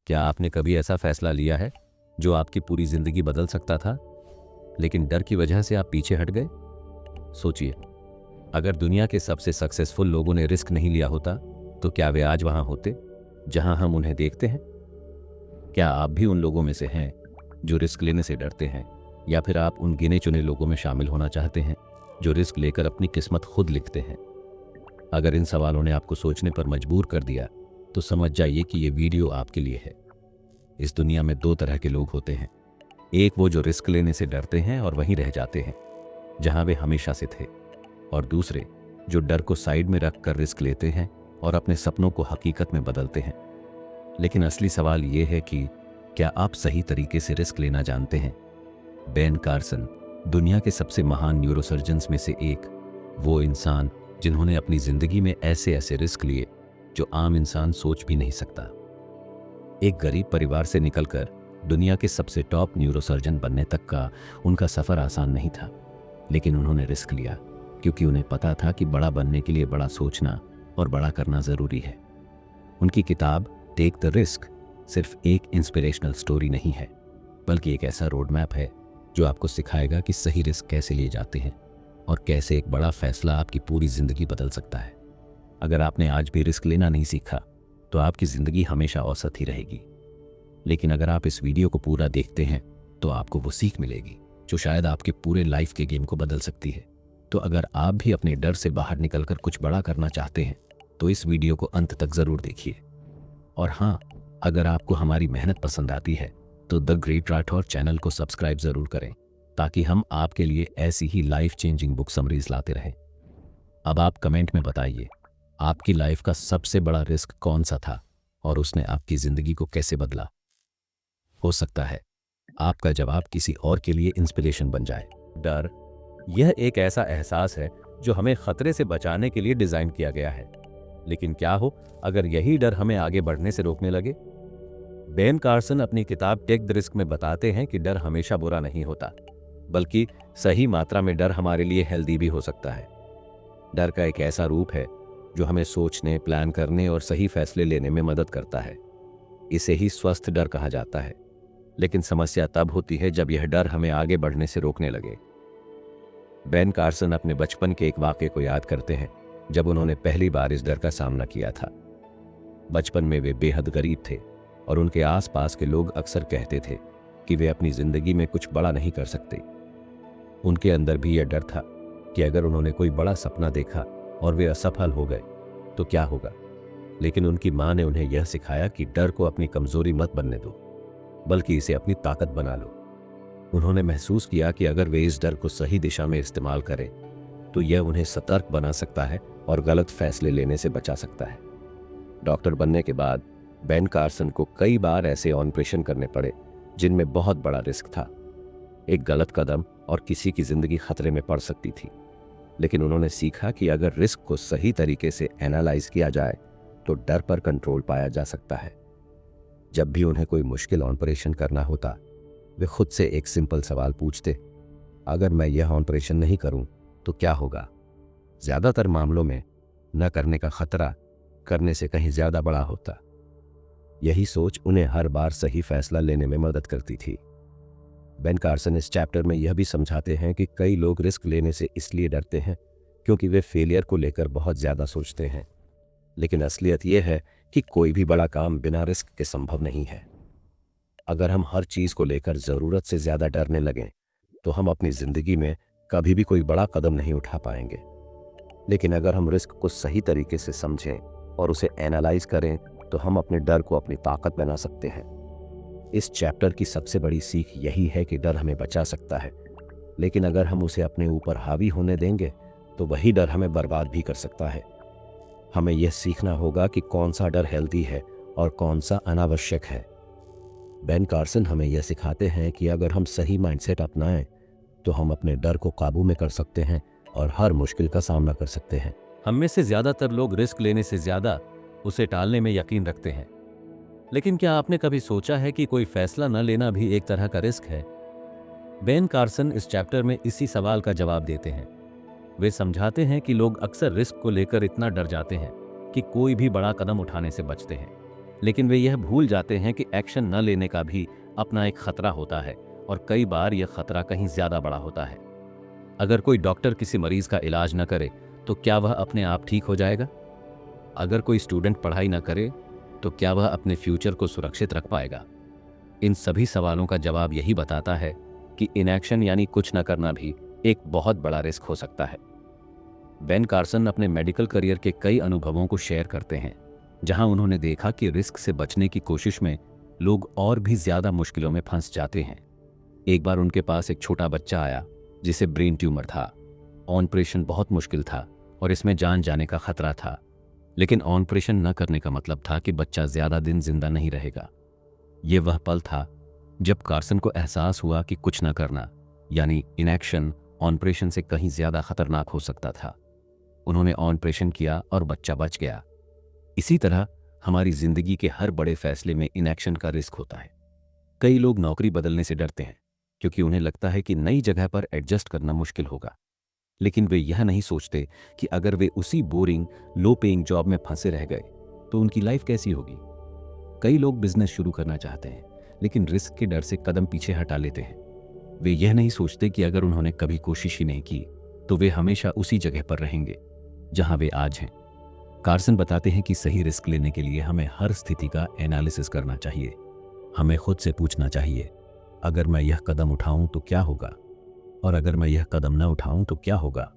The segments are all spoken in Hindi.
क्या आपने कभी ऐसा फैसला लिया है जो आपकी पूरी जिंदगी बदल सकता था, लेकिन डर की वजह से आप पीछे हट गए? सोचिए, अगर दुनिया के सबसे सक्सेसफुल लोगों ने रिस्क नहीं लिया होता, तो क्या वे आज वहां होते जहां हम उन्हें देखते हैं? क्या आप भी उन लोगों में से हैं जो रिस्क लेने से डरते हैं, या फिर आप उन गिने चुने लोगों में शामिल होना चाहते हैं जो रिस्क लेकर अपनी किस्मत खुद लिखते हैं? अगर इन सवालों ने आपको सोचने पर मजबूर कर दिया, तो समझ जाइए कि ये वीडियो आपके लिए है। इस दुनिया में दो तरह के लोग होते हैं। एक वो जो रिस्क लेने से डरते हैं और वहीं रह जाते हैं जहां वे हमेशा से थे, और दूसरे जो डर को साइड में रखकर रिस्क लेते हैं और अपने सपनों को हकीकत में बदलते हैं। लेकिन असली सवाल ये है कि क्या आप सही तरीके से रिस्क लेना जानते हैं? बेन कार्सन, दुनिया के सबसे महान न्यूरोसर्जन्स में से एक, वो इंसान जिन्होंने अपनी जिंदगी में ऐसे ऐसे रिस्क लिए जो आम इंसान सोच भी नहीं सकता। एक गरीब परिवार से निकलकर दुनिया के सबसे टॉप न्यूरोसर्जन बनने तक का उनका सफर आसान नहीं था, लेकिन उन्होंने रिस्क लिया क्योंकि उन्हें पता था कि बड़ा बनने के लिए बड़ा सोचना और बड़ा करना जरूरी है। उनकी किताब टेक द रिस्क सिर्फ एक इंस्पिरेशनल स्टोरी नहीं है, बल्कि एक ऐसा रोड मैप है जो आपको सिखाएगा कि सही रिस्क कैसे लिए जाते हैं और कैसे एक बड़ा फैसला आपकी पूरी जिंदगी बदल सकता है। अगर आपने आज भी रिस्क लेना नहीं सीखा, तो आपकी जिंदगी हमेशा औसत ही रहेगी। लेकिन अगर आप इस वीडियो को पूरा देखते हैं, तो आपको वो सीख मिलेगी जो शायद आपके पूरे लाइफ के गेम को बदल सकती है। तो अगर आप भी अपने डर से बाहर निकलकर कुछ बड़ा करना चाहते हैं, तो इस वीडियो को अंत तक जरूर देखिए। और हाँ, अगर आपको हमारी मेहनत पसंद आती है, तो द ग्रेट राठौर चैनल को सब्सक्राइब जरूर करें, ताकि हम आपके लिए ऐसी ही लाइफ चेंजिंग बुक समरीज लाते रहें। अब आप कमेंट में बताइए, आपकी लाइफ का सबसे बड़ा रिस्क कौन सा था और उसने आपकी जिंदगी को कैसे बदला? हो सकता है आपका जवाब किसी और के लिए इंस्पिरेशन बन जाए। डर, यह एक ऐसा एहसास है जो हमें खतरे से बचाने के लिए डिजाइन किया गया है। लेकिन क्या हो अगर यही डर हमें आगे बढ़ने से रोकने लगे? बेन कार्सन अपनी किताब टेक द रिस्क में बताते हैं कि डर हमेशा बुरा नहीं होता, बल्कि सही मात्रा में डर हमारे लिए हेल्दी भी हो सकता है। डर का एक ऐसा रूप है जो हमें सोचने, प्लान करने और सही फैसले लेने में मदद करता है। इसे ही स्वस्थ डर कहा जाता है। लेकिन समस्या तब होती है जब यह डर हमें आगे बढ़ने से रोकने लगे। बेन कार्सन अपने बचपन के एक वाक़ये को याद करते हैं जब उन्होंने पहली बार इस डर का सामना किया था। बचपन में वे बेहद गरीब थे और उनके आसपास के लोग अक्सर कहते थे कि वे अपनी जिंदगी में कुछ बड़ा नहीं कर सकते। उनके अंदर भी यह डर था कि अगर उन्होंने कोई बड़ा सपना देखा और वे असफल हो गए तो क्या होगा। लेकिन उनकी माँ ने उन्हें यह सिखाया कि डर को अपनी कमजोरी मत बनने दो, बल्कि इसे अपनी ताकत बना लो। उन्होंने महसूस किया कि अगर वे इस डर को सही दिशा में इस्तेमाल करें, तो यह उन्हें सतर्क बना सकता है और गलत फैसले लेने से बचा सकता है। डॉक्टर बनने के बाद बेन कार्सन को कई बार ऐसे ऑपरेशन करने पड़े जिनमें बहुत बड़ा रिस्क था। एक गलत कदम और किसी की जिंदगी खतरे में पड़ सकती थी। लेकिन उन्होंने सीखा कि अगर रिस्क को सही तरीके से एनालाइज किया जाए, तो डर पर कंट्रोल पाया जा सकता है। जब भी उन्हें कोई मुश्किल ऑपरेशन करना होता, वे खुद से एक सिंपल सवाल पूछते, अगर मैं यह ऑपरेशन नहीं करूं तो क्या होगा? ज्यादातर मामलों में न करने का खतरा करने से कहीं ज्यादा बड़ा होता। यही सोच उन्हें हर बार सही फैसला लेने में मदद करती थी। बेन कार्सन इस चैप्टर में यह भी समझाते हैं कि कई लोग रिस्क लेने से इसलिए डरते हैं क्योंकि वे फेलियर को लेकर बहुत ज्यादा सोचते हैं। लेकिन असलियत यह है कि कोई भी बड़ा काम बिना रिस्क के संभव नहीं है। अगर हम हर चीज को लेकर जरूरत से ज्यादा डरने लगें, तो हम अपनी जिंदगी में कभी भी कोई बड़ा कदम नहीं उठा पाएंगे। लेकिन अगर हम रिस्क को सही तरीके से समझें और उसे एनालाइज करें, तो हम अपने डर को अपनी ताकत बना सकते हैं। इस चैप्टर की सबसे बड़ी सीख यही है कि डर हमें बचा सकता है, लेकिन अगर हम उसे अपने ऊपर हावी होने देंगे, तो वही डर हमें बर्बाद भी कर सकता है। हमें यह सीखना होगा कि कौन सा डर हेल्दी है और कौन सा अनावश्यक है। बेन कार्सन हमें यह सिखाते हैं कि अगर हम सही माइंडसेट अपनाएं, तो हम अपने डर को काबू में कर सकते हैं और हर मुश्किल का सामना कर सकते हैं। हम में से ज्यादातर लोग रिस्क लेने से ज्यादा उसे टालने में यकीन रखते हैं। लेकिन क्या आपने कभी सोचा है कि कोई फैसला न लेना भी एक तरह का रिस्क है? बेन कार्सन इस चैप्टर में इसी सवाल का जवाब देते हैं। वे समझाते हैं कि लोग अक्सर रिस्क को लेकर इतना डर जाते हैं कि कोई भी बड़ा कदम उठाने से बचते हैं। लेकिन वे यह भूल जाते हैं कि एक्शन न लेने का भी अपना एक खतरा होता है, और कई बार यह खतरा कहीं ज्यादा बड़ा होता है। अगर कोई डॉक्टर किसी मरीज का इलाज न करे तो क्या वह अपने आप ठीक हो जाएगा? अगर कोई स्टूडेंट पढ़ाई न करे तो क्या वह अपने फ्यूचर को सुरक्षित रख पाएगा? इन सभी सवालों का जवाब यही बताता है कि इनएक्शन यानी कुछ न करना भी एक बहुत बड़ा रिस्क हो सकता है। बेन कार्सन अपने मेडिकल करियर के कई अनुभवों को शेयर करते हैं, जहां उन्होंने देखा कि रिस्क से बचने की कोशिश में लोग और भी ज्यादा मुश्किलों में फंस जाते हैं। एक बार उनके पास एक छोटा बच्चा आया जिसे ब्रेन ट्यूमर था। ऑपरेशन बहुत मुश्किल था और इसमें जान जाने का खतरा था, लेकिन ऑपरेशन न करने का मतलब था कि बच्चा ज्यादा दिन जिंदा नहीं रहेगा। यह वह पल था जब कार्सन को एहसास हुआ कि कुछ न करना यानी इनएक्शन ऑपरेशन से कहीं ज्यादा खतरनाक हो सकता था। उन्होंने ऑपरेशन किया और बच्चा बच गया। इसी तरह हमारी जिंदगी के हर बड़े फैसले में इनएक्शन का रिस्क होता है। कई लोग नौकरी बदलने से डरते हैं क्योंकि उन्हें लगता है कि नई जगह पर एडजस्ट करना मुश्किल होगा, लेकिन वे यह नहीं सोचते कि अगर वे उसी बोरिंग लो पेइंग जॉब में फंसे रह गए तो उनकी लाइफ कैसी होगी। कई लोग बिजनेस शुरू करना चाहते हैं लेकिन रिस्क के डर से कदम पीछे हटा लेते हैं। वे यह नहीं सोचते कि अगर उन्होंने कभी कोशिश ही नहीं की तो वे हमेशा उसी जगह पर रहेंगे जहां वे आज हैं। कार्सन बताते हैं कि सही रिस्क लेने के लिए हमें हर स्थिति का एनालिसिस करना चाहिए। हमें खुद से पूछना चाहिए, अगर मैं यह कदम उठाऊं तो क्या होगा, और अगर मैं यह कदम न उठाऊं तो क्या होगा।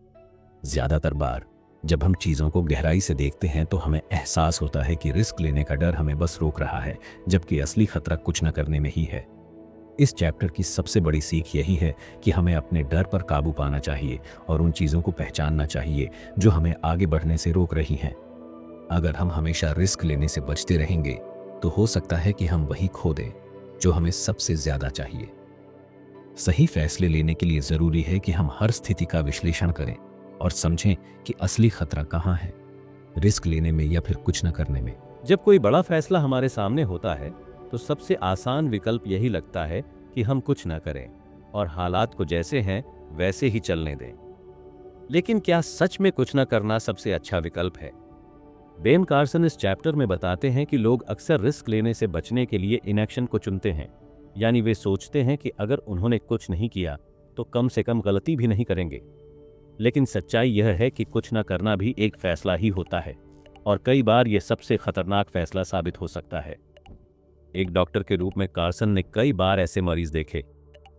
ज्यादातर बार जब हम चीजों को गहराई से देखते हैं तो हमें एहसास होता है कि रिस्क लेने का डर हमें बस रोक रहा है, जबकि असली खतरा कुछ न करने में ही है। इस चैप्टर की सबसे बड़ी सीख यही है कि हमें अपने डर पर काबू पाना चाहिए और उन चीजों को पहचानना चाहिए जो हमें आगे बढ़ने से रोक रही हैं। अगर हम हमेशा रिस्क लेने से बचते रहेंगे तो हो सकता है कि हम वही खो दें जो हमें सबसे ज्यादा चाहिए। सही फैसले लेने के लिए जरूरी है कि हम हर स्थिति का विश्लेषण करें और समझें कि असली खतरा कहाँ है, रिस्क लेने में या फिर कुछ न करने में। जब कोई बड़ा फैसला हमारे सामने होता है तो सबसे आसान विकल्प यही लगता है कि हम कुछ न करें और हालात को जैसे हैं वैसे ही चलने दें। लेकिन क्या सच में कुछ न करना सबसे अच्छा विकल्प है? बेन कार्सन इस चैप्टर में बताते हैं कि लोग अक्सर रिस्क लेने से बचने के लिए इनएक्शन को चुनते हैं, यानी वे सोचते हैं कि अगर उन्होंने कुछ नहीं किया तो कम से कम गलती भी नहीं करेंगे। लेकिन सच्चाई यह है कि कुछ न करना भी एक फैसला ही होता है, और कई बार यह सबसे खतरनाक फैसला साबित हो सकता है। एक डॉक्टर के रूप में कार्सन ने कई बार ऐसे मरीज देखे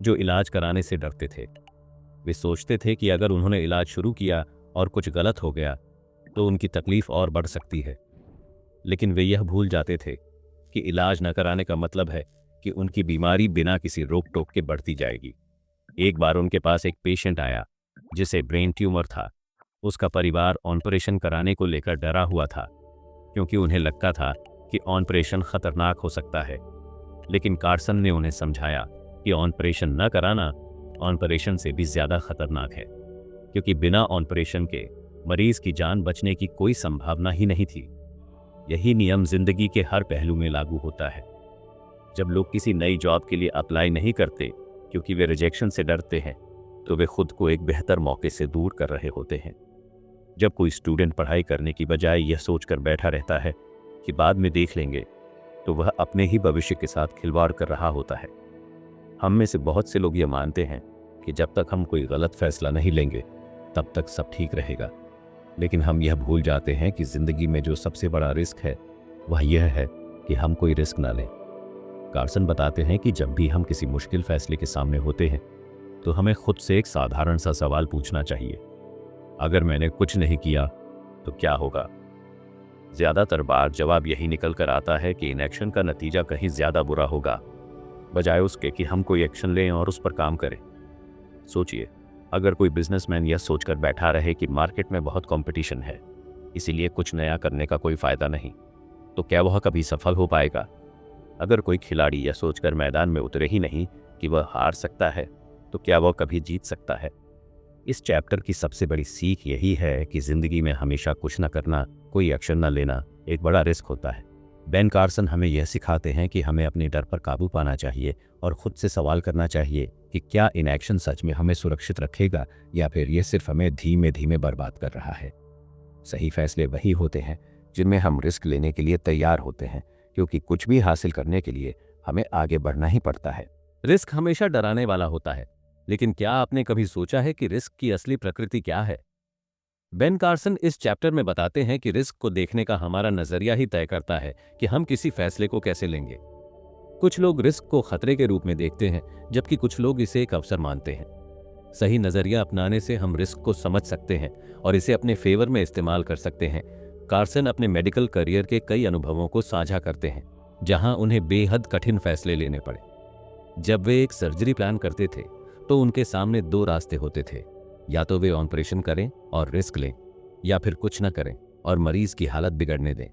जो इलाज कराने से डरते थे। वे सोचते थे कि अगर उन्होंने इलाज शुरू किया और कुछ गलत हो गया तो उनकी तकलीफ और बढ़ सकती है। लेकिन वे यह भूल जाते थे कि इलाज न कराने का मतलब है कि उनकी बीमारी बिना किसी रोक टोक के बढ़ती जाएगी। एक बार उनके पास एक पेशेंट आया जिसे ब्रेन ट्यूमर था। उसका परिवार ऑपरेशन कराने को लेकर डरा हुआ था क्योंकि उन्हें लगता था कि ऑपरेशन खतरनाक हो सकता है। लेकिन कार्सन ने उन्हें समझाया कि ऑपरेशन न कराना ऑपरेशन से भी ज्यादा खतरनाक है, क्योंकि बिना ऑपरेशन के मरीज की जान बचने की कोई संभावना ही नहीं थी। यही नियम जिंदगी के हर पहलू में लागू होता है। जब लोग किसी नई जॉब के लिए अप्लाई नहीं करते क्योंकि वे रिजेक्शन से डरते हैं, तो वे खुद को एक बेहतर मौके से दूर कर रहे होते हैं। जब कोई स्टूडेंट पढ़ाई करने की बजाय यह सोचकर बैठा रहता है कि बाद में देख लेंगे, तो वह अपने ही भविष्य के साथ खिलवाड़ कर रहा होता है। हम में से बहुत से लोग ये मानते हैं कि जब तक हम कोई गलत फैसला नहीं लेंगे तब तक सब ठीक रहेगा, लेकिन हम यह भूल जाते हैं कि जिंदगी में जो सबसे बड़ा रिस्क है वह यह है कि हम कोई रिस्क ना लें। कार्सन बताते हैं कि जब भी हम किसी मुश्किल फैसले के सामने होते हैं तो हमें खुद से एक साधारण सा सवाल पूछना चाहिए, अगर मैंने कुछ नहीं किया तो क्या होगा। ज्यादातर बार जवाब यही निकल कर आता है कि इनएक्शन का नतीजा कहीं ज्यादा बुरा होगा, बजाय उसके कि हम कोई एक्शन लें और उस पर काम करें। सोचिए, अगर कोई बिजनेसमैन यह सोचकर बैठा रहे कि मार्केट में बहुत कंपटीशन है, इसीलिए कुछ नया करने का कोई फायदा नहीं, तो क्या वह कभी सफल हो पाएगा? अगर कोई खिलाड़ी यह सोचकर मैदान में उतरे ही नहीं कि वह हार सकता है, तो क्या वह कभी जीत सकता है? इस चैप्टर की सबसे बड़ी सीख यही है कि जिंदगी में हमेशा कुछ न करना, कोई एक्शन न लेना एक बड़ा रिस्क होता है। बेन कार्सन हमें यह सिखाते हैं कि हमें अपने डर पर काबू पाना चाहिए और खुद से सवाल करना चाहिए कि क्या इनएक्शन सच में हमें सुरक्षित रखेगा या फिर यह सिर्फ हमें धीमे धीमे बर्बाद कर रहा है। सही फैसले वही होते हैं जिनमें हम रिस्क लेने के लिए तैयार होते हैं, क्योंकि कुछ भी हासिल करने के लिए हमें आगे बढ़ना ही पड़ता है। रिस्क हमेशा डराने वाला होता है, लेकिन क्या आपने कभी सोचा है कि रिस्क की असली प्रकृति क्या है? बेन कार्सन इस चैप्टर में बताते हैं कि रिस्क को देखने का हमारा नजरिया ही तय करता है कि हम किसी फैसले को कैसे लेंगे। कुछ लोग रिस्क को खतरे के रूप में देखते हैं, जबकि कुछ लोग इसे एक अवसर मानते हैं। सही नजरिया अपनाने से हम रिस्क को समझ सकते हैं और इसे अपने फेवर में इस्तेमाल कर सकते हैं। कार्सन अपने मेडिकल करियर के कई अनुभवों को साझा करते हैं, जहां उन्हें बेहद कठिन फैसले लेने पड़े। जब वे एक सर्जरी प्लान करते थे, तो उनके सामने दो रास्ते होते थे। या तो वे ऑपरेशन करें और रिस्क लें, या फिर कुछ न करें और मरीज की हालत बिगड़ने दें।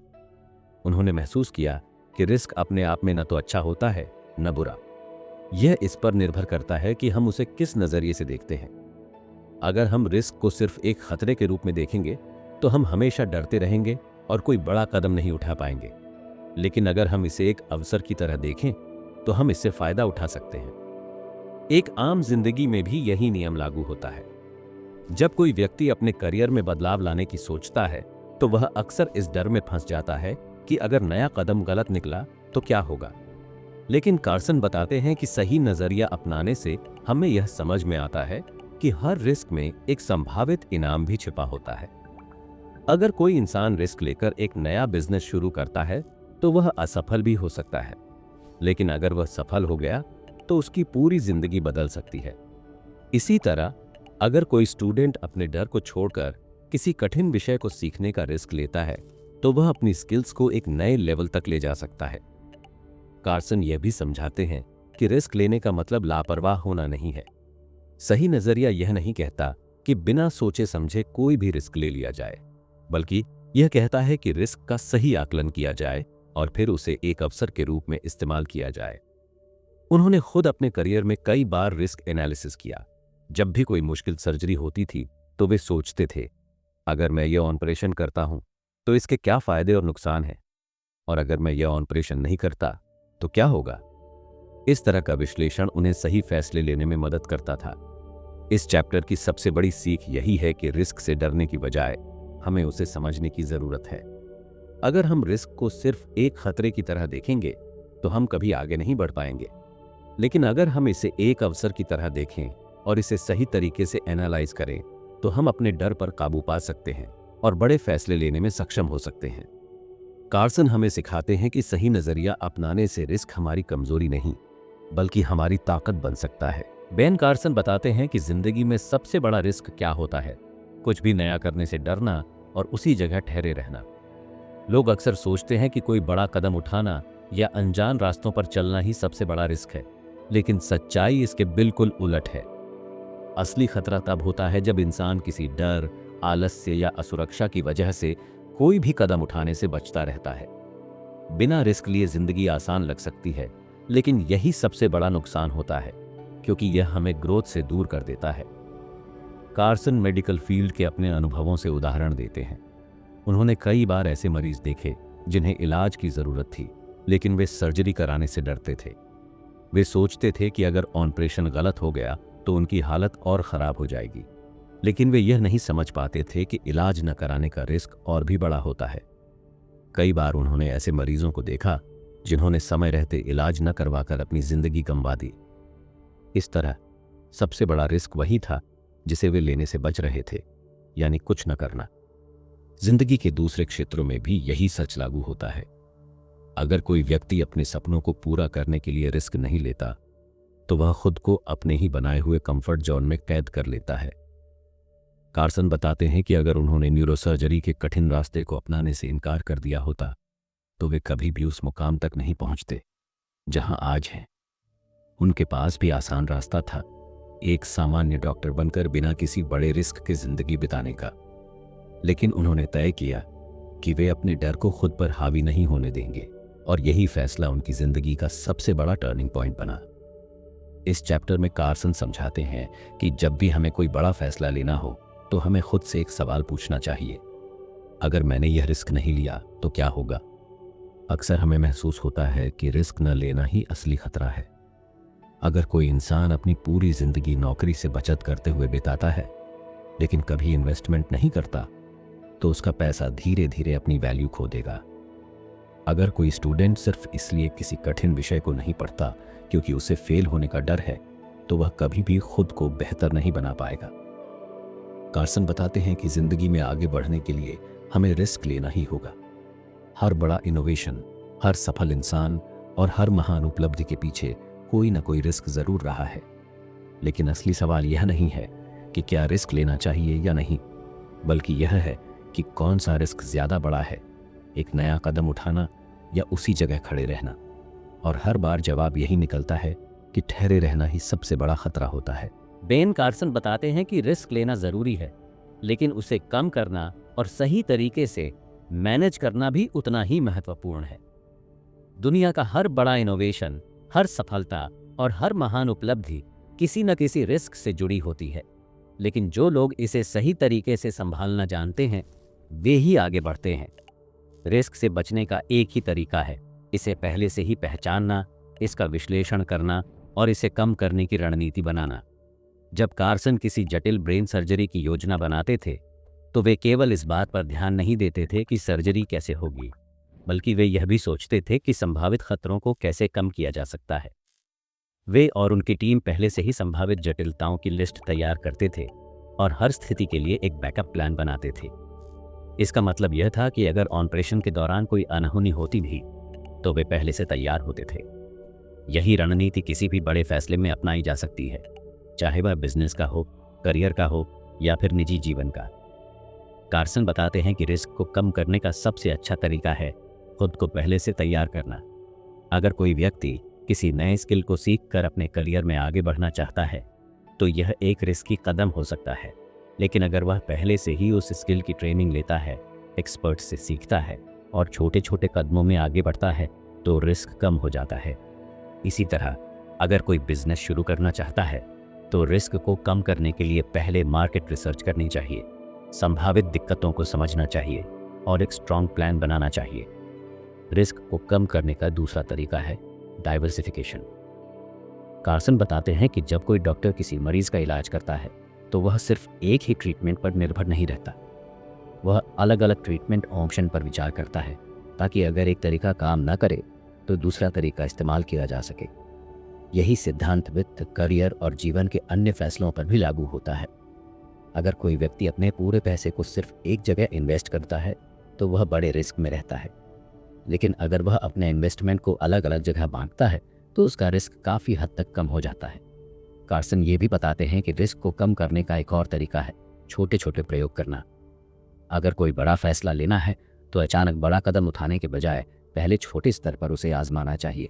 उन्होंने महसूस किया कि रिस्क अपने आप में न तो अच्छा होता है न बुरा। यह इस पर निर्भर करता है कि हम उसे किस नजरिए से देखते हैं। अगर हम रिस्क को सिर्फ एक खतरे के रूप में देखेंगे, तो हम हमेशा डरते रहेंगे और कोई बड़ा कदम नहीं उठा पाएंगे। लेकिन अगर हम इसे एक अवसर की तरह देखें, तो हम इससे फायदा उठा सकते हैं। एक आम जिंदगी में भी यही नियम लागू होता है। जब कोई व्यक्ति अपने करियर में बदलाव लाने की सोचता है, तो वह अक्सर इस डर में फंस जाता है कि अगर नया कदम गलत निकला तो क्या होगा। लेकिन कार्सन बताते हैं कि सही नजरिया अपनाने से हमें यह समझ में आता है कि हर रिस्क में एक संभावित इनाम भी छिपा होता है। अगर कोई इंसान रिस्क लेकर एक नया बिजनेस शुरू करता है, तो वह असफल भी हो सकता है, लेकिन अगर वह सफल हो गया तो उसकी पूरी जिंदगी बदल सकती है। इसी तरह अगर कोई स्टूडेंट अपने डर को छोड़कर किसी कठिन विषय को सीखने का रिस्क लेता है, तो वह अपनी स्किल्स को एक नए लेवल तक ले जा सकता है। कार्सन यह भी समझाते हैं कि रिस्क लेने का मतलब लापरवाह होना नहीं है। सही नजरिया यह नहीं कहता कि बिना सोचे समझे कोई भी रिस्क ले लिया जाए, बल्कि यह कहता है कि रिस्क का सही आकलन किया जाए और फिर उसे एक अवसर के रूप में इस्तेमाल किया जाए। उन्होंने खुद अपने करियर में कई बार रिस्क एनालिसिस किया। जब भी कोई मुश्किल सर्जरी होती थी, तो वे सोचते थे, अगर मैं यह ऑपरेशन करता हूं तो इसके क्या फायदे और नुकसान हैं, और अगर मैं यह ऑपरेशन नहीं करता तो क्या होगा। इस तरह का विश्लेषण उन्हें सही फैसले लेने में मदद करता था। इस चैप्टर की सबसे बड़ी सीख यही है कि रिस्क से डरने की बजाय हमें उसे समझने की जरूरत है। अगर हम रिस्क को सिर्फ एक खतरे की तरह देखेंगे, तो हम कभी आगे नहीं बढ़ पाएंगे। लेकिन अगर हम इसे एक अवसर की तरह देखें और इसे सही तरीके से एनालाइज करें, तो हम अपने डर पर काबू पा सकते हैं और बड़े फैसले लेने में सक्षम हो सकते हैं। कार्सन हमें सिखाते हैं कि सही नजरिया अपनाने से रिस्क हमारी कमजोरी नहीं, बल्कि हमारी ताकत बन सकता है। बेन कार्सन बताते हैं कि जिंदगी में सबसे बड़ा रिस्क क्या होता है। कुछ भी नया करने से डरना और उसी जगह ठहरे रहना। लोग अक्सर सोचते हैं कि कोई बड़ा कदम उठाना या अनजान रास्तों पर चलना ही सबसे बड़ा रिस्क है, लेकिन सच्चाई इसके बिल्कुल उलट है। असली खतरा तब होता है जब इंसान किसी डर, आलस्य या असुरक्षा की वजह से कोई भी कदम उठाने से बचता रहता है। बिना रिस्क लिए जिंदगी आसान लग सकती है, लेकिन यही सबसे बड़ा नुकसान होता है, क्योंकि यह हमें ग्रोथ से दूर कर देता है। कार्सन मेडिकल फील्ड के अपने अनुभवों से उदाहरण देते हैं। उन्होंने कई बार ऐसे मरीज देखे जिन्हें इलाज की जरूरत थी, लेकिन वे सर्जरी कराने से डरते थे। वे सोचते थे कि अगर ऑपरेशन गलत हो गया तो उनकी हालत और खराब हो जाएगी, लेकिन वे यह नहीं समझ पाते थे कि इलाज न कराने का रिस्क और भी बड़ा होता है। कई बार उन्होंने ऐसे मरीजों को देखा जिन्होंने समय रहते इलाज न करवाकर अपनी जिंदगी गंवा दी। इस तरह सबसे बड़ा रिस्क वही था जिसे वे लेने से बच रहे थे, यानी कुछ न करना। जिंदगी के दूसरे क्षेत्रों में भी यही सच लागू होता है। अगर कोई व्यक्ति अपने सपनों को पूरा करने के लिए रिस्क नहीं लेता, तो वह खुद को अपने ही बनाए हुए कंफर्ट जोन में कैद कर लेता है। कार्सन बताते हैं कि अगर उन्होंने न्यूरोसर्जरी के कठिन रास्ते को अपनाने से इनकार कर दिया होता, तो वे कभी भी उस मुकाम तक नहीं पहुंचते जहां आज हैं। उनके पास भी आसान रास्ता था, एक सामान्य डॉक्टर बनकर बिना किसी बड़े रिस्क की जिंदगी बिताने का। लेकिन उन्होंने तय किया कि वे अपने डर को खुद पर हावी नहीं होने देंगे, और यही फैसला उनकी जिंदगी का सबसे बड़ा टर्निंग पॉइंट बना। इस चैप्टर में कार्सन समझाते हैं कि जब भी हमें कोई बड़ा फैसला लेना हो, तो हमें खुद से एक सवाल पूछना चाहिए, अगर मैंने यह रिस्क नहीं लिया तो क्या होगा। अक्सर हमें महसूस होता है कि रिस्क न लेना ही असली खतरा है। अगर कोई इंसान अपनी पूरी जिंदगी नौकरी से बचत करते हुए बिताता है, लेकिन कभी इन्वेस्टमेंट नहीं करता, तो उसका पैसा धीरे धीरे अपनी वैल्यू खो देगा। अगर कोई स्टूडेंट सिर्फ इसलिए किसी कठिन विषय को नहीं पढ़ता क्योंकि उसे फेल होने का डर है, तो वह कभी भी खुद को बेहतर नहीं बना पाएगा। कार्सन बताते हैं कि जिंदगी में आगे बढ़ने के लिए हमें रिस्क लेना ही होगा। हर बड़ा इनोवेशन, हर सफल इंसान और हर महान उपलब्धि के पीछे कोई ना कोई रिस्क जरूर रहा है। लेकिन असली सवाल यह नहीं है कि क्या रिस्क लेना चाहिए या नहीं, बल्कि यह है कि कौन सा रिस्क ज्यादा बड़ा है, एक नया कदम उठाना या उसी जगह खड़े रहना। और हर बार जवाब यही निकलता है कि ठहरे रहना ही सबसे बड़ा खतरा होता है। बेन कार्सन बताते हैं कि रिस्क लेना जरूरी है, लेकिन उसे कम करना और सही तरीके से मैनेज करना भी उतना ही महत्वपूर्ण है। दुनिया का हर बड़ा इनोवेशन, हर सफलता और हर महान उपलब्धि किसी न किसी रिस्क से जुड़ी होती है। लेकिन जो लोग इसे सही तरीके से संभालना जानते हैं, वे ही आगे बढ़ते हैं। रिस्क से बचने का एक ही तरीका है, इसे पहले से ही पहचानना, इसका विश्लेषण करना और इसे कम करने की रणनीति बनाना। जब कार्सन किसी जटिल ब्रेन सर्जरी की योजना बनाते थे, तो वे केवल इस बात पर ध्यान नहीं देते थे कि सर्जरी कैसे होगी, बल्कि वे यह भी सोचते थे कि संभावित खतरों को कैसे कम किया जा सकता है। वे और उनकी टीम पहले से ही संभावित जटिलताओं की लिस्ट तैयार करते थे और हर स्थिति के लिए एक बैकअप प्लान बनाते थे। इसका मतलब यह था कि अगर ऑपरेशन के दौरान कोई अनहोनी होती भी, तो वे पहले से तैयार होते थे। यही रणनीति किसी भी बड़े फैसले में अपनाई जा सकती है, चाहे वह बिजनेस का हो, करियर का हो या फिर निजी जीवन का। कार्सन बताते हैं कि रिस्क को कम करने का सबसे अच्छा तरीका है खुद को पहले से तैयार करना। अगर कोई व्यक्ति किसी नए स्किल को सीखकर अपने करियर में आगे बढ़ना चाहता है, तो यह एक रिस्की कदम हो सकता है। लेकिन अगर वह पहले से ही उस स्किल की ट्रेनिंग लेता है, एक्सपर्ट से सीखता है और छोटे छोटे कदमों में आगे बढ़ता है, तो रिस्क कम हो जाता है। इसी तरह अगर कोई बिजनेस शुरू करना चाहता है, तो रिस्क को कम करने के लिए पहले मार्केट रिसर्च करनी चाहिए, संभावित दिक्कतों को समझना चाहिए और एक स्ट्रॉन्ग प्लान बनाना चाहिए। रिस्क को कम करने का दूसरा तरीका है डाइवर्सिफिकेशन। कार्सन बताते हैं कि जब कोई डॉक्टर किसी मरीज का इलाज करता है, तो वह सिर्फ एक ही ट्रीटमेंट पर निर्भर नहीं रहता। वह अलग अलग ट्रीटमेंट ऑप्शन पर विचार करता है, ताकि अगर एक तरीका काम न करे तो दूसरा तरीका इस्तेमाल किया जा सके। यही सिद्धांत वित्त, करियर और जीवन के अन्य फैसलों पर भी लागू होता है। अगर कोई व्यक्ति अपने पूरे पैसे को सिर्फ एक जगह इन्वेस्ट करता है, तो वह बड़े रिस्क में रहता है। लेकिन अगर वह अपने इन्वेस्टमेंट को अलग अलग जगह बांटता है, तो उसका रिस्क काफ़ी हद तक कम हो जाता है। कार्सन ये भी बताते हैं कि रिस्क को कम करने का एक और तरीका है छोटे छोटे प्रयोग करना। अगर कोई बड़ा फैसला लेना है, तो अचानक बड़ा कदम उठाने के बजाय पहले छोटे स्तर पर उसे आजमाना चाहिए।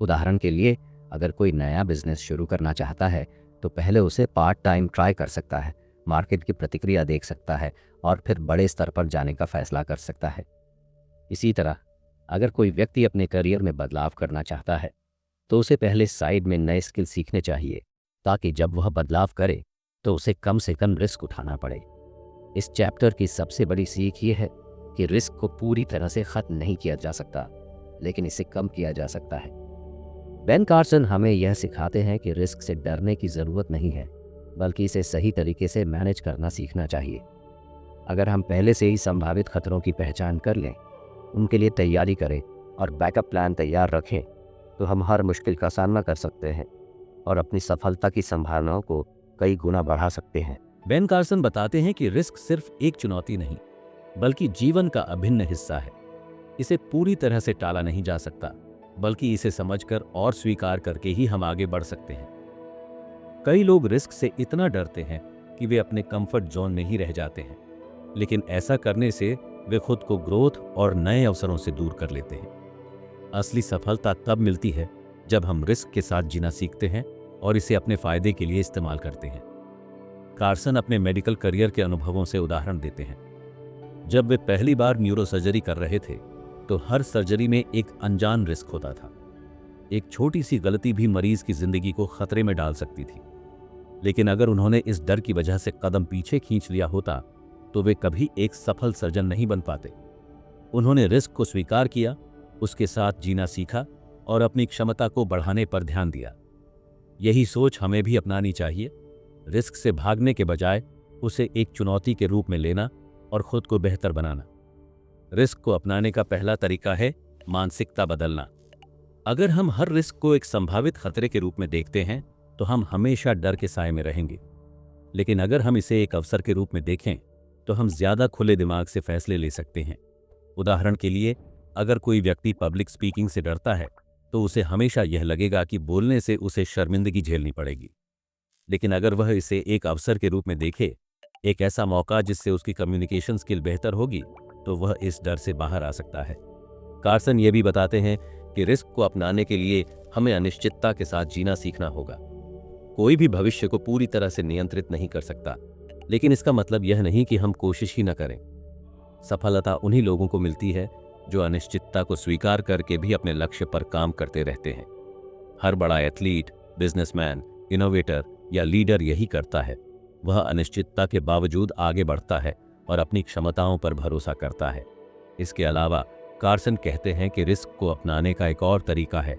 उदाहरण के लिए, अगर कोई नया बिजनेस शुरू करना चाहता है, तो पहले उसे पार्ट टाइम ट्राई कर सकता है, मार्केट की प्रतिक्रिया देख सकता है और फिर बड़े स्तर पर जाने का फैसला कर सकता है। इसी तरह अगर कोई व्यक्ति अपने करियर में बदलाव करना चाहता है, तो उसे पहले साइड में नए स्किल सीखने चाहिए, ताकि जब वह बदलाव करे तो उसे कम से कम रिस्क उठाना पड़े। इस चैप्टर की सबसे बड़ी सीख ये है कि रिस्क को पूरी तरह से खत्म नहीं किया जा सकता, लेकिन इसे कम किया जा सकता है। बेन कार्सन हमें यह सिखाते हैं कि रिस्क से डरने की ज़रूरत नहीं है, बल्कि इसे सही तरीके से मैनेज करना सीखना चाहिए। अगर हम पहले से ही संभावित खतरों की पहचान कर लें, उनके लिए तैयारी करें और बैकअप प्लान तैयार रखें, तो हम हर मुश्किल का सामना कर सकते हैं और अपनी सफलता की संभावनाओं को कई गुना बढ़ा सकते हैं। बेन कार्सन बताते हैं कि रिस्क सिर्फ एक चुनौती नहीं, बल्कि जीवन का अभिन्न हिस्सा है। इसे पूरी तरह से टाला नहीं जा सकता, बल्कि इसे समझकर और स्वीकार करके ही हम आगे बढ़ सकते हैं। कई लोग रिस्क से इतना डरते हैं कि वे अपने कंफर्ट जोन में ही रह जाते हैं, लेकिन ऐसा करने से वे खुद को ग्रोथ और नए अवसरों से दूर कर लेते हैं। असली सफलता तब मिलती है जब हम रिस्क के साथ जीना सीखते हैं और इसे अपने फायदे के लिए इस्तेमाल करते हैं। कार्सन अपने मेडिकल करियर के अनुभवों से उदाहरण देते हैं। जब वे पहली बार न्यूरोसर्जरी कर रहे थे, तो हर सर्जरी में एक अनजान रिस्क होता था। एक छोटी सी गलती भी मरीज की जिंदगी को खतरे में डाल सकती थी। लेकिन अगर उन्होंने इस डर की वजह से कदम पीछे खींच लिया होता, तो वे कभी एक सफल सर्जन नहीं बन पाते। उन्होंने रिस्क को स्वीकार किया, उसके साथ जीना सीखा और अपनी क्षमता को बढ़ाने पर ध्यान दिया। यही सोच हमें भी अपनानी चाहिए। रिस्क से भागने के बजाय उसे एक चुनौती के रूप में लेना और खुद को बेहतर बनाना। रिस्क को अपनाने का पहला तरीका है मानसिकता बदलना। अगर हम हर रिस्क को एक संभावित खतरे के रूप में देखते हैं तो हम हमेशा डर के साए में रहेंगे। लेकिन अगर हम इसे एक अवसर के रूप में देखें तो हम ज्यादा खुले दिमाग से फैसले ले सकते हैं। उदाहरण के लिए, अगर कोई व्यक्ति पब्लिक स्पीकिंग से डरता है तो उसे हमेशा यह लगेगा कि बोलने से उसे शर्मिंदगी झेलनी पड़ेगी। लेकिन अगर वह इसे एक अवसर के रूप में देखे, एक ऐसा मौका जिससे उसकी कम्युनिकेशन स्किल बेहतर होगी, तो वह इस डर से बाहर आ सकता है। कार्सन ये भी बताते हैं कि रिस्क को अपनाने के लिए हमें अनिश्चितता के साथ जीना सीखना होगा। कोई भी भविष्य को पूरी तरह से नियंत्रित नहीं कर सकता, लेकिन इसका मतलब यह नहीं कि हम कोशिश ही न करें। सफलता उन्हीं लोगों को मिलती है जो अनिश्चितता को स्वीकार करके भी अपने लक्ष्य पर काम करते रहते हैं। हर बड़ा एथलीट, बिजनेसमैन, इनोवेटर या लीडर यही करता है। वह अनिश्चितता के बावजूद आगे बढ़ता है और अपनी क्षमताओं पर भरोसा करता है। इसके अलावा कार्सन कहते हैं कि रिस्क को अपनाने का एक और तरीका है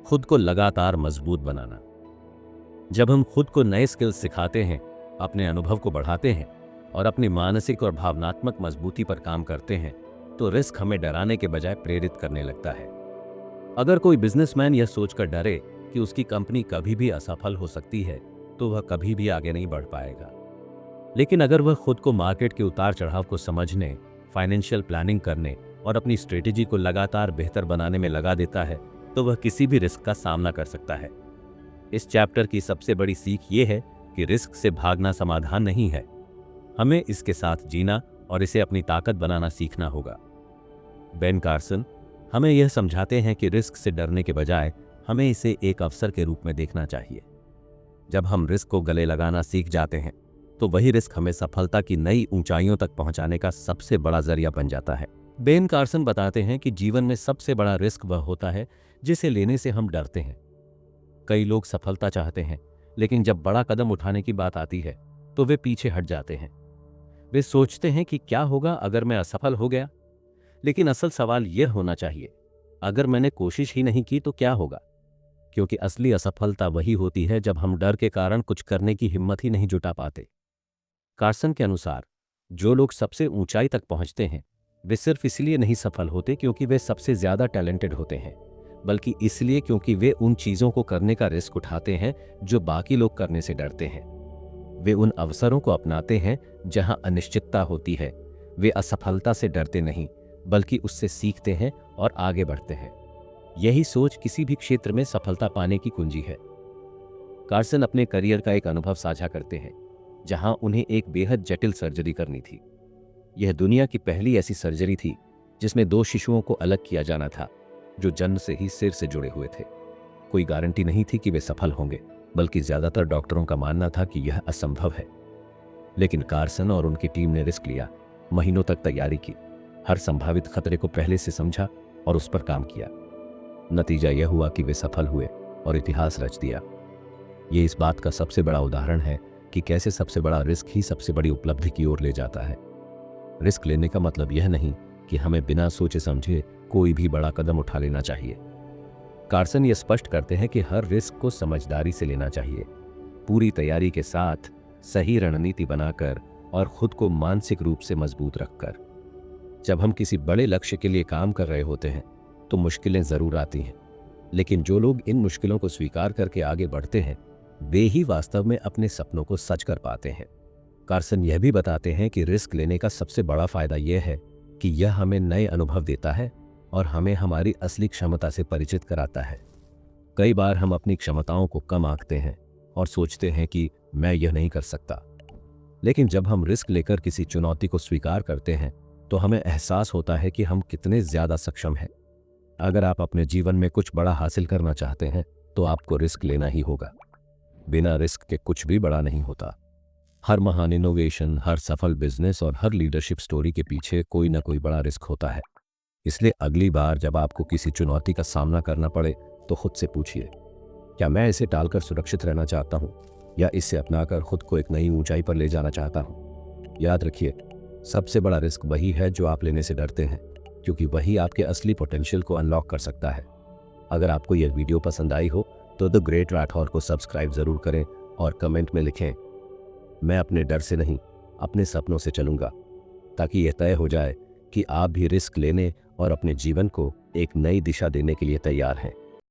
खुद को लगातार मजबूत बनाना। जब हम खुद को नए स्किल्स सिखाते हैं, अपने अनुभव को बढ़ाते हैं और अपनी मानसिक और भावनात्मक मजबूती पर काम करते हैं, तो रिस्क हमें डराने के बजाय प्रेरित करने लगता है। अगर कोई बिजनेसमैन यह सोचकर डरे कि उसकी कंपनी कभी भी असफल हो सकती है, तो वह कभी भी आगे नहीं बढ़ पाएगा। लेकिन अगर वह खुद को मार्केट के उतार चढ़ाव को समझने, फाइनेंशियल प्लानिंग करने और अपनी स्ट्रेटेजी को लगातार बेहतर बनाने में लगा देता है, तो वह किसी भी रिस्क का सामना कर सकता है। इस चैप्टर की सबसे बड़ी सीख ये है कि रिस्क से भागना समाधान नहीं है। हमें इसके साथ जीना और इसे अपनी ताकत बनाना सीखना होगा। बेन कार्सन हमें यह समझाते हैं कि रिस्क से डरने के बजाय हमें इसे एक अवसर के रूप में देखना चाहिए। जब हम रिस्क को गले लगाना सीख जाते हैं, तो वही रिस्क हमें सफलता की नई ऊंचाइयों तक पहुंचाने का सबसे बड़ा जरिया बन जाता है। बेन कार्सन बताते हैं कि जीवन में सबसे बड़ा रिस्क वह होता है जिसे लेने से हम डरते हैं। कई लोग सफलता चाहते हैं, लेकिन जब बड़ा कदम उठाने की बात आती है तो वे पीछे हट जाते हैं। वे सोचते हैं कि क्या होगा अगर मैं असफल हो गया। लेकिन असल सवाल यह होना चाहिए, अगर मैंने कोशिश ही नहीं की तो क्या होगा? क्योंकि असली असफलता वही होती है जब हम डर के कारण कुछ करने की हिम्मत ही नहीं जुटा पाते। कार्सन के अनुसार जो लोग सबसे ऊंचाई तक पहुंचते हैं, वे सिर्फ इसलिए नहीं सफल होते क्योंकि वे सबसे ज्यादा टैलेंटेड होते हैं, बल्कि इसलिए क्योंकि वे उन चीजों को करने का रिस्क उठाते हैं जो बाकी लोग करने से डरते हैं। वे उन अवसरों को अपनाते हैं जहां अनिश्चितता होती है। वे असफलता से डरते नहीं, बल्कि उससे सीखते हैं और आगे बढ़ते हैं। यही सोच किसी भी क्षेत्र में सफलता पाने की कुंजी है। कार्सन अपने करियर का एक अनुभव साझा करते हैं जहां उन्हें एक बेहद जटिल सर्जरी करनी थी। यह दुनिया की पहली ऐसी सर्जरी थी जिसमें 2 शिशुओं को अलग किया जाना था जो जन्म से ही सिर से जुड़े हुए थे। कोई गारंटी नहीं थी कि वे सफल होंगे, बल्कि ज्यादातर डॉक्टरों का मानना था कि यह असंभव है। लेकिन कार्सन और उनकी टीम ने रिस्क लिया, महीनों तक तैयारी की, हर संभावित खतरे को पहले से समझा और उस पर काम किया। नतीजा यह हुआ कि वे सफल हुए और इतिहास रच दिया। ये इस बात का सबसे बड़ा उदाहरण है कि कैसे सबसे बड़ा रिस्क ही सबसे बड़ी उपलब्धि की ओर ले जाता है। रिस्क लेने का मतलब यह नहीं कि हमें बिना सोचे समझे कोई भी बड़ा कदम उठा लेना चाहिए। कार्सन ये स्पष्ट करते हैं कि हर रिस्क को समझदारी से लेना चाहिए, पूरी तैयारी के साथ, सही रणनीति बनाकर और खुद को मानसिक रूप से मजबूत रखकर। जब हम किसी बड़े लक्ष्य के लिए काम कर रहे होते हैं तो मुश्किलें जरूर आती हैं, लेकिन जो लोग इन मुश्किलों को स्वीकार करके आगे बढ़ते हैं, वे ही वास्तव में अपने सपनों को सच कर पाते हैं। कार्सन यह भी बताते हैं कि रिस्क लेने का सबसे बड़ा फायदा यह है कि यह हमें नए अनुभव देता है और हमें हमारी असली क्षमता से परिचित कराता है। कई बार हम अपनी क्षमताओं को कम आंकते हैं और सोचते हैं कि मैं यह नहीं कर सकता। लेकिन जब हम रिस्क लेकर किसी चुनौती को स्वीकार करते हैं तो हमें एहसास होता है कि हम कितने ज्यादा सक्षम हैं। अगर आप अपने जीवन में कुछ बड़ा हासिल करना चाहते हैं तो आपको रिस्क लेना ही होगा। बिना रिस्क के कुछ भी बड़ा नहीं होता। हर महान इनोवेशन, हर सफल बिजनेस और हर लीडरशिप स्टोरी के पीछे कोई ना कोई बड़ा रिस्क होता है। इसलिए अगली बार जब आपको किसी चुनौती का सामना करना पड़े तो खुद से पूछिए, क्या मैं इसे टालकर सुरक्षित रहना चाहता हूं या इसे अपनाकर खुद को एक नई ऊंचाई पर ले जाना चाहता हूं? याद रखिए, सबसे बड़ा रिस्क वही है जो आप लेने से डरते हैं, क्योंकि वही आपके असली पोटेंशियल को अनलॉक कर सकता है। अगर आपको यह वीडियो पसंद आई हो तो द ग्रेट राठौर को सब्सक्राइब जरूर करें और कमेंट में लिखें, मैं अपने डर से नहीं, अपने सपनों से चलूंगा, ताकि यह तय हो जाए कि आप भी रिस्क लेने और अपने जीवन को एक नई दिशा देने के लिए तैयार हैं।